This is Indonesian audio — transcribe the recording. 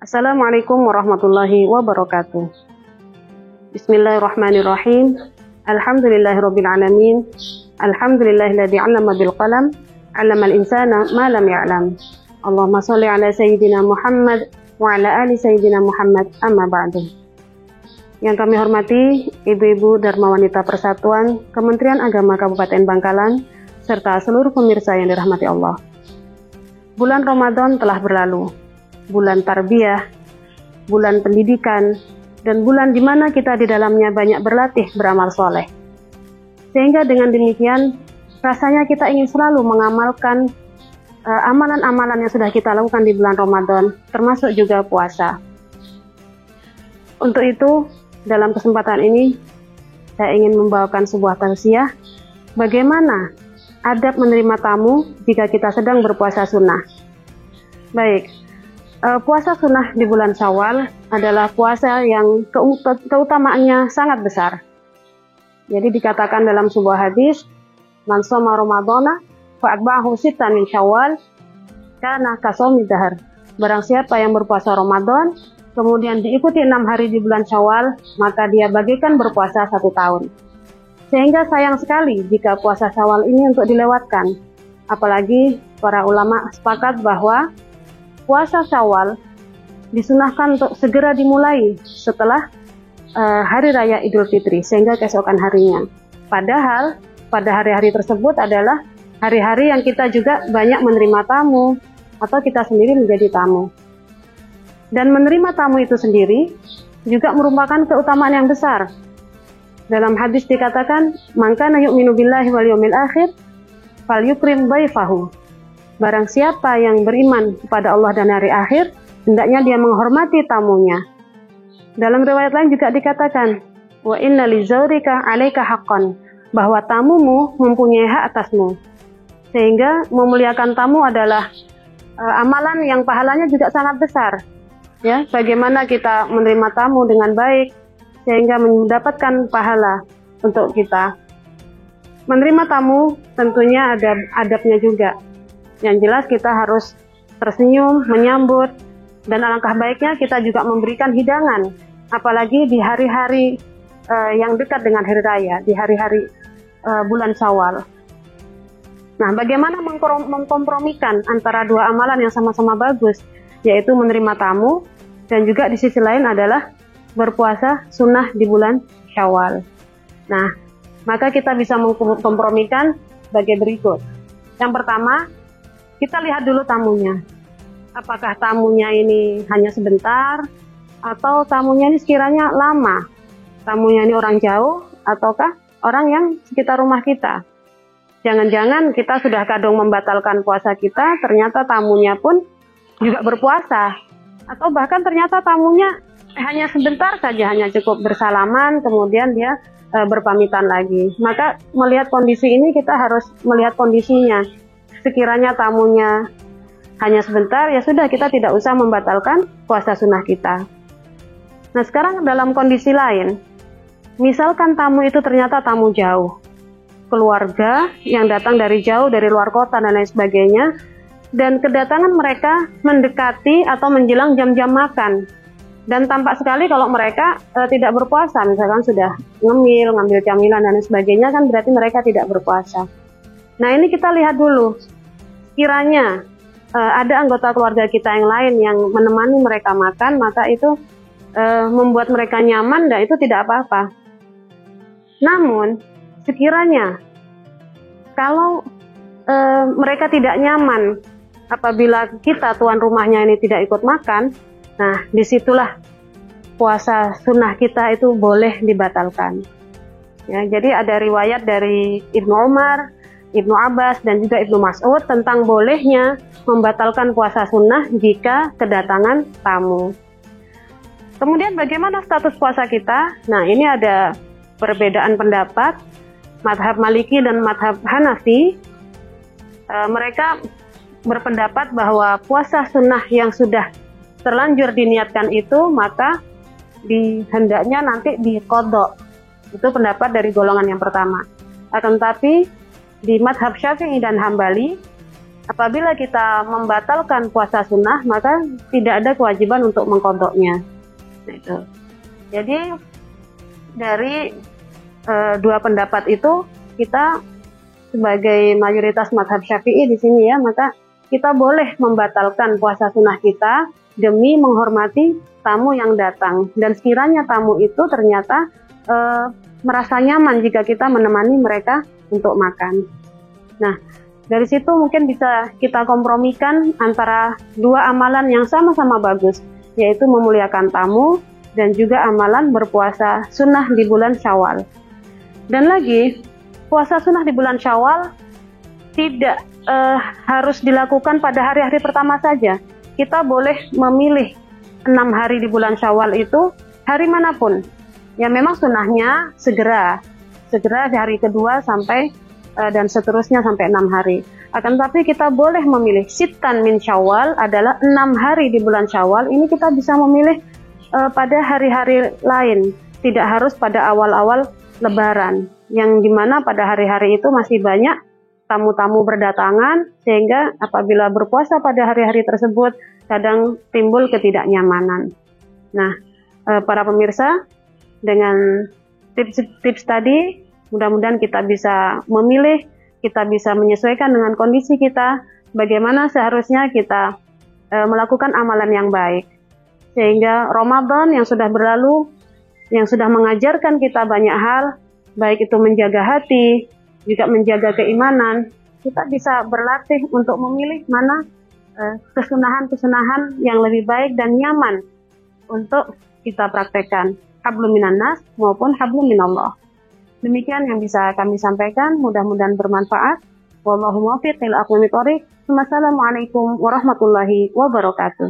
Assalamualaikum warahmatullahi wabarakatuh. Bismillahirrahmanirrahim. Alhamdulillahirabbil alamin. Alhamdulillahilladzi 'allama bil qalam, 'allamal insana ma lam ya'lam. Allahumma shalli ala sayyidina Muhammad wa ala ali sayyidina Muhammad, amma ba'du. Yang kami hormati Ibu-ibu Dharma Wanita Persatuan Kementerian Agama Kabupaten Bangkalan serta seluruh pemirsa yang dirahmati Allah. Bulan Ramadan telah berlalu. Bulan tarbiyah, bulan pendidikan, dan bulan di mana kita di dalamnya banyak berlatih beramal soleh. Sehingga dengan demikian, rasanya kita ingin selalu mengamalkan amalan-amalan yang sudah kita lakukan di bulan Ramadan, termasuk juga puasa. Untuk itu, dalam kesempatan ini, saya ingin membawakan sebuah tausiah, bagaimana adab menerima tamu jika kita sedang berpuasa sunnah. Baik. Puasa sunnah di bulan Syawal adalah puasa yang keutamaannya sangat besar. Jadi dikatakan dalam sebuah hadis, man shoma ramadhana fa atba'ahu sittan min Syawal kana kasawmi dahr. Barang siapa yang berpuasa Ramadan, kemudian diikuti 6 hari di bulan Syawal, maka dia bagaikan berpuasa 1 tahun. Sehingga sayang sekali jika puasa Syawal ini untuk dilewatkan. Apalagi para ulama sepakat bahwa puasa Syawal disunahkan untuk segera dimulai setelah Hari Raya Idul Fitri, sehingga keesokan harinya. Padahal pada hari-hari tersebut adalah hari-hari yang kita juga banyak menerima tamu, atau kita sendiri menjadi tamu. Dan menerima tamu itu sendiri juga merupakan keutamaan yang besar. Dalam hadis dikatakan, man kana yu'minu billahi wal yawmil akhir falyukrim dhaifahu. Barang siapa yang beriman kepada Allah dan hari akhir, hendaknya dia menghormati tamunya. Dalam riwayat lain juga dikatakan, wa inna lizaurika 'alaika haqqan, bahwa tamumu mempunyai hak atasmu. Sehingga memuliakan tamu adalah amalan yang pahalanya juga sangat besar. Ya, bagaimana kita menerima tamu dengan baik sehingga mendapatkan pahala untuk kita. Menerima tamu tentunya ada adabnya juga. Yang jelas kita harus tersenyum, menyambut, dan alangkah baiknya kita juga memberikan hidangan, apalagi di hari-hari yang dekat dengan hari raya, di hari-hari bulan Syawal. Nah, bagaimana mengkompromikan antara dua amalan yang sama-sama bagus, yaitu menerima tamu, dan juga di sisi lain adalah berpuasa sunnah di bulan Syawal. Nah, maka kita bisa mengkompromikan sebagai berikut. Yang pertama, kita lihat dulu tamunya. Apakah tamunya ini hanya sebentar, atau tamunya ini sekiranya lama? Tamunya ini orang jauh, ataukah orang yang sekitar rumah kita? Jangan-jangan kita sudah kadung membatalkan puasa kita, ternyata tamunya pun juga berpuasa. Atau bahkan ternyata tamunya hanya sebentar saja, hanya cukup bersalaman, kemudian dia berpamitan lagi. Maka melihat kondisi ini kita harus melihat kondisinya. Sekiranya tamunya hanya sebentar, ya sudah, kita tidak usah membatalkan puasa sunnah kita. Nah, sekarang dalam kondisi lain, misalkan tamu itu ternyata tamu jauh, keluarga yang datang dari jauh, dari luar kota dan lain sebagainya, dan kedatangan mereka mendekati atau menjelang jam-jam makan, dan tampak sekali kalau mereka tidak berpuasa, misalkan sudah ngemil, ngambil camilan dan lain sebagainya, kan berarti mereka tidak berpuasa. Nah, ini kita lihat dulu, kiranya ada anggota keluarga kita yang lain yang menemani mereka makan, maka itu membuat mereka nyaman, dan itu tidak apa-apa. Namun, sekiranya kalau mereka tidak nyaman apabila kita tuan rumahnya ini tidak ikut makan, nah disitulah puasa sunnah kita itu boleh dibatalkan. Ya, jadi ada riwayat dari Ibnu Umar, Ibnu Abbas, dan juga Ibnu Mas'ud tentang bolehnya membatalkan puasa sunnah jika kedatangan tamu. Kemudian bagaimana status puasa kita? Nah, ini ada perbedaan pendapat. Madhab Maliki dan Madhab Hanafi, mereka berpendapat bahwa puasa sunnah yang sudah terlanjur diniatkan itu, maka hendaknya nanti diqadha. Itu pendapat dari golongan yang pertama. Akan tetapi di Madhab Syafi'i dan Hambali, apabila kita membatalkan puasa sunnah, maka tidak ada kewajiban untuk mengqadha'nya. Nah, itu. Jadi dari dua pendapat itu, kita sebagai mayoritas mazhab Syafi'i di sini ya, maka kita boleh membatalkan puasa sunnah kita demi menghormati tamu yang datang. Dan sekiranya tamu itu ternyata merasa nyaman jika kita menemani mereka untuk makan. Nah, dari situ mungkin bisa kita kompromikan antara dua amalan yang sama-sama bagus, yaitu memuliakan tamu dan juga amalan berpuasa sunnah di bulan Syawal. Dan lagi, puasa sunnah di bulan Syawal tidak harus dilakukan pada hari-hari pertama saja. Kita boleh memilih 6 hari di bulan Syawal itu hari manapun. Ya memang sunnahnya segera di hari kedua sampai dan seterusnya sampai 6 hari. Akan tetapi kita boleh memilih sittan min Syawal adalah 6 hari di bulan Syawal. Ini kita bisa memilih pada hari-hari lain, tidak harus pada awal-awal Lebaran, yang dimana pada hari-hari itu masih banyak tamu-tamu berdatangan, sehingga apabila berpuasa pada hari-hari tersebut kadang timbul ketidaknyamanan. Nah, para pemirsa, dengan tips-tips tadi, mudah-mudahan kita bisa memilih, kita bisa menyesuaikan dengan kondisi kita, bagaimana seharusnya kita melakukan amalan yang baik. Sehingga Ramadan yang sudah berlalu, yang sudah mengajarkan kita banyak hal, baik itu menjaga hati, juga menjaga keimanan, kita bisa berlatih untuk memilih mana kesunahan-kesunahan yang lebih baik dan nyaman untuk kita praktekkan, hablum minan nas maupun hablum minallah. Demikian yang bisa kami sampaikan, mudah-mudahan bermanfaat. Wallahu muwaffiq ila aqwamit thoriq. Wassalamualaikum warahmatullahi wabarakatuh.